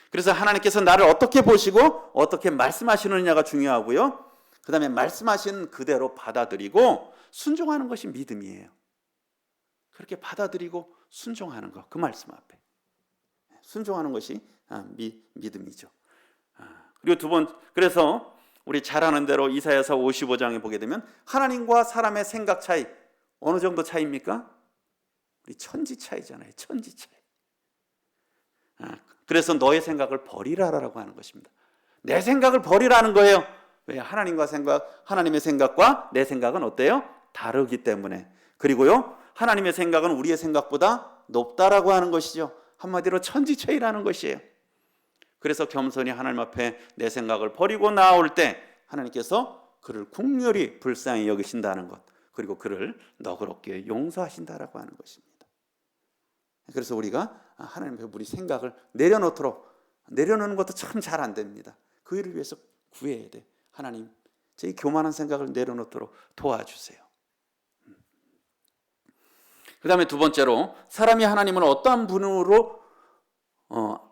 그래서 하나님께서 나를 어떻게 보시고 어떻게 말씀하시느냐가 중요하고요. 그 다음에 말씀하신 그대로 받아들이고 순종하는 것이 믿음이에요. 그렇게 받아들이고 순종하는 것, 그 말씀 앞에 순종하는 것이 믿음이죠. 그리고 그래서 우리 잘 아는 대로 이사야서 55장에 보게 되면 하나님과 사람의 생각 차이, 어느 정도 차이입니까? 우리 천지 차이잖아요. 천지 차이. 그래서 너의 생각을 버리라라고 하는 것입니다. 내 생각을 버리라는 거예요. 왜? 하나님의 생각과 내 생각은 어때요? 다르기 때문에. 그리고요, 하나님의 생각은 우리의 생각보다 높다라고 하는 것이죠. 한마디로 천지차이라는 것이에요. 그래서 겸손히 하나님 앞에 내 생각을 버리고 나올 때 하나님께서 그를 긍휼히 불쌍히 여기신다는 것, 그리고 그를 너그럽게 용서하신다라고 하는 것입니다. 그래서 우리가 하나님 앞에 우리 생각을 내려놓는 것도 참 잘 안 됩니다. 그 일을 위해서 구해야 돼. 하나님, 제 교만한 생각을 내려놓도록 도와주세요. 그 다음에 두 번째로, 사람이 하나님을 어떠한 분으로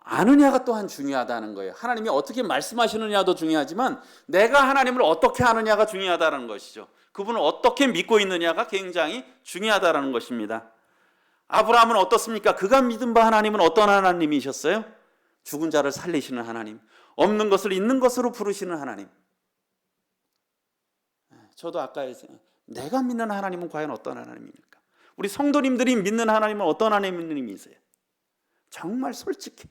아느냐가 또한 중요하다는 거예요. 하나님이 어떻게 말씀하시느냐도 중요하지만 내가 하나님을 어떻게 아느냐가 중요하다는 것이죠. 그분을 어떻게 믿고 있느냐가 굉장히 중요하다는 것입니다. 아브라함은 어떻습니까? 그가 믿은 바 하나님은 어떤 하나님이셨어요? 죽은 자를 살리시는 하나님, 없는 것을 있는 것으로 부르시는 하나님. 저도 아까 내가 믿는 하나님은 과연 어떤 하나님입니까? 우리 성도님들이 믿는 하나님은 어떤 하나님이세요? 정말 솔직히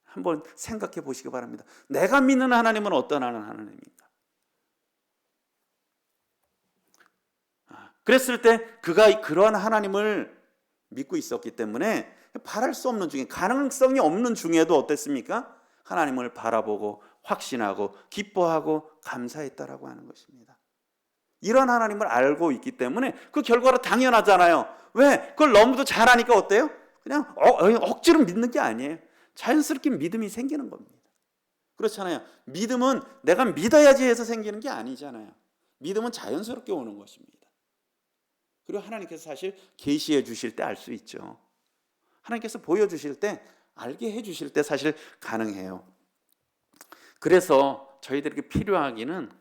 한번 생각해 보시기 바랍니다. 내가 믿는 하나님은 어떤 하나님입니까? 그랬을 때 그가 그러한 하나님을 믿고 있었기 때문에 바랄 수 없는 중에, 가능성이 없는 중에도 어땠습니까? 하나님을 바라보고 확신하고 기뻐하고 감사했다라고 하는 것입니다. 이런 하나님을 알고 있기 때문에 그 결과로 당연하잖아요. 왜? 그걸 너무도 잘하니까 어때요? 그냥 억지로 믿는 게 아니에요. 자연스럽게 믿음이 생기는 겁니다. 그렇잖아요. 믿음은 내가 믿어야지 해서 생기는 게 아니잖아요. 믿음은 자연스럽게 오는 것입니다. 그리고 하나님께서 사실 계시해 주실 때 알 수 있죠. 하나님께서 보여주실 때, 알게 해주실 때 사실 가능해요. 그래서 저희들에게 필요하기는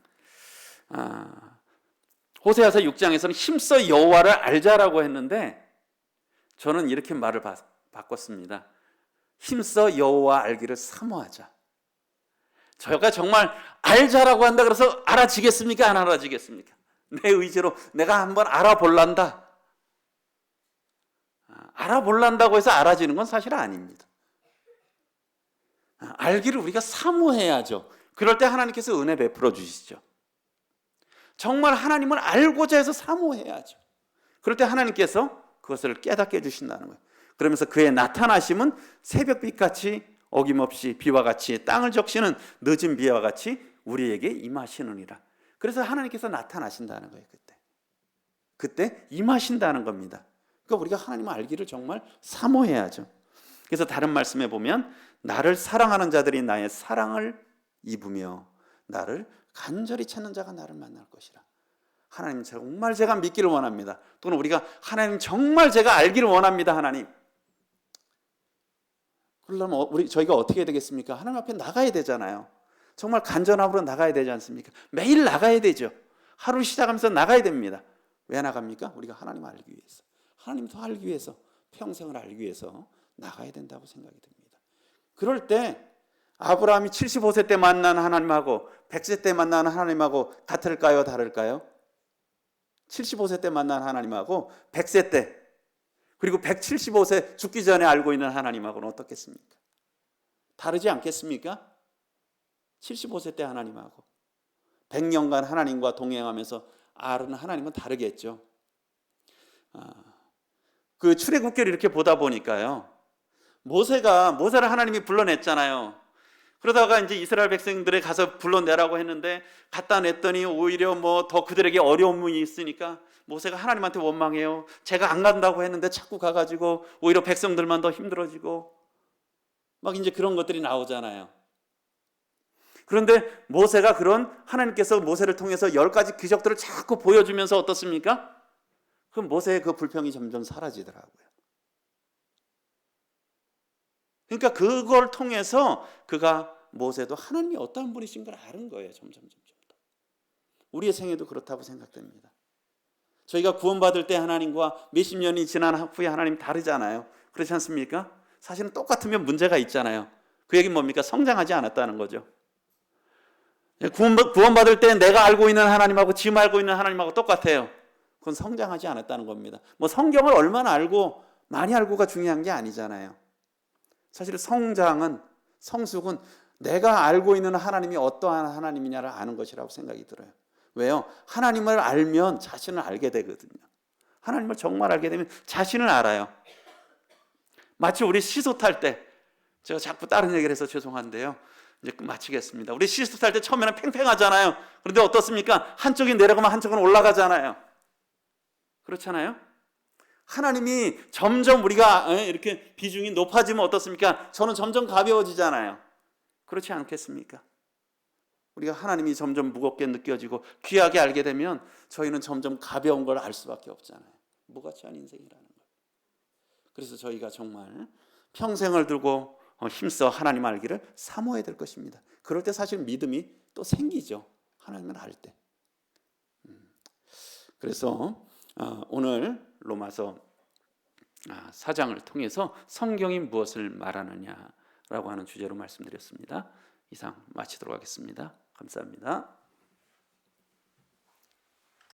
호세아서 6장에서는 힘써 여호와를 알자라고 했는데 저는 이렇게 말을 바꿨습니다. 힘써 여호와 알기를 사모하자. 저희가 정말 알자라고 한다 그래서 알아지겠습니까? 안 알아지겠습니까? 내 의지로 내가 한번 알아볼란다. 알아볼란다고 해서 알아지는 건 사실 아닙니다. 알기를 우리가 사모해야죠. 그럴 때 하나님께서 은혜 베풀어 주시죠. 정말 하나님을 알고자 해서 사모해야죠. 그럴 때 하나님께서 그것을 깨닫게 해주신다는 거예요. 그러면서 그의 나타나심은 새벽빛같이 어김없이 비와 같이 땅을 적시는 늦은 비와 같이 우리에게 임하시느니라. 그래서 하나님께서 나타나신다는 거예요. 그때 임하신다는 겁니다. 그러니까 우리가 하나님을 알기를 정말 사모해야죠. 그래서 다른 말씀에 보면 나를 사랑하는 자들이 나의 사랑을 입으며 나를 간절히 찾는 자가 나를 만날 것이라. 하나님 정말 제가 믿기를 원합니다. 또는 우리가 하나님 정말 제가 알기를 원합니다. 하나님. 그러려면 저희가 어떻게 해야 되겠습니까? 하나님 앞에 나가야 되잖아요. 정말 간절함으로 나가야 되지 않습니까? 매일 나가야 되죠. 하루 시작하면서 나가야 됩니다. 왜 나갑니까? 우리가 하나님을 알기 위해서, 하나님 더 알기 위해서, 평생을 알기 위해서 나가야 된다고 생각이 듭니다. 그럴 때 아브라함이 75세 때 만난 하나님하고 100세 때 만난 하나님하고 같을까요? 다를까요? 75세 때 만난 하나님하고 100세 때, 그리고 175세 죽기 전에 알고 있는 하나님하고는 어떻겠습니까? 다르지 않겠습니까? 75세 때 하나님하고 100년간 하나님과 동행하면서 아는 하나님은 다르겠죠. 그 출애굽기를 이렇게 보다 보니까요, 모세를 하나님이 불러냈잖아요. 그러다가 이제 이스라엘 백성들에 가서 불러내라고 했는데 갖다 냈더니 오히려 더 그들에게 어려움이 있으니까 모세가 하나님한테 원망해요. 제가 안 간다고 했는데 자꾸 가가지고 오히려 백성들만 더 힘들어지고 막 이제 그런 것들이 나오잖아요. 그런데 모세가 하나님께서 모세를 통해서 10가지 기적들을 자꾸 보여주면서 어떻습니까? 그럼 모세의 그 불평이 점점 사라지더라고요. 그러니까 그걸 통해서 모세도 하나님이 어떠한 분이신 걸 아는 거예요. 점점. 우리의 생애도 그렇다고 생각됩니다. 저희가 구원받을 때 하나님과 몇십 년이 지난 후에 하나님 다르잖아요. 그렇지 않습니까? 사실은 똑같으면 문제가 있잖아요. 그 얘기는 뭡니까? 성장하지 않았다는 거죠. 구원받을 때 내가 알고 있는 하나님하고 지금 알고 있는 하나님하고 똑같아요. 그건 성장하지 않았다는 겁니다. 성경을 얼마나 알고 많이 알고가 중요한 게 아니잖아요. 사실 성숙은 내가 알고 있는 하나님이 어떠한 하나님이냐를 아는 것이라고 생각이 들어요. 왜요? 하나님을 알면 자신을 알게 되거든요. 하나님을 정말 알게 되면 자신을 알아요. 마치 우리 시소 탈 때, 제가 자꾸 다른 얘기를 해서 죄송한데요, 이제 마치겠습니다. 우리 시소 탈 때 처음에는 팽팽하잖아요. 그런데 어떻습니까? 한쪽이 내려가면 한쪽은 올라가잖아요. 그렇잖아요? 하나님이 점점 우리가 이렇게 비중이 높아지면 어떻습니까? 저는 점점 가벼워지잖아요. 그렇지 않겠습니까? 우리가 하나님이 점점 무겁게 느껴지고 귀하게 알게 되면 저희는 점점 가벼운 걸 알 수밖에 없잖아요. 무가치한 인생이라는 걸. 그래서 저희가 정말 평생을 두고 힘써 하나님 알기를 사모해야 될 것입니다. 그럴 때 사실 믿음이 또 생기죠. 하나님을 알 때. 그래서 오늘 로마서 4장을 통해서 성경이 무엇을 말하느냐라고 하는 주제로 말씀드렸습니다. 이상 마치도록 하겠습니다. 감사합니다.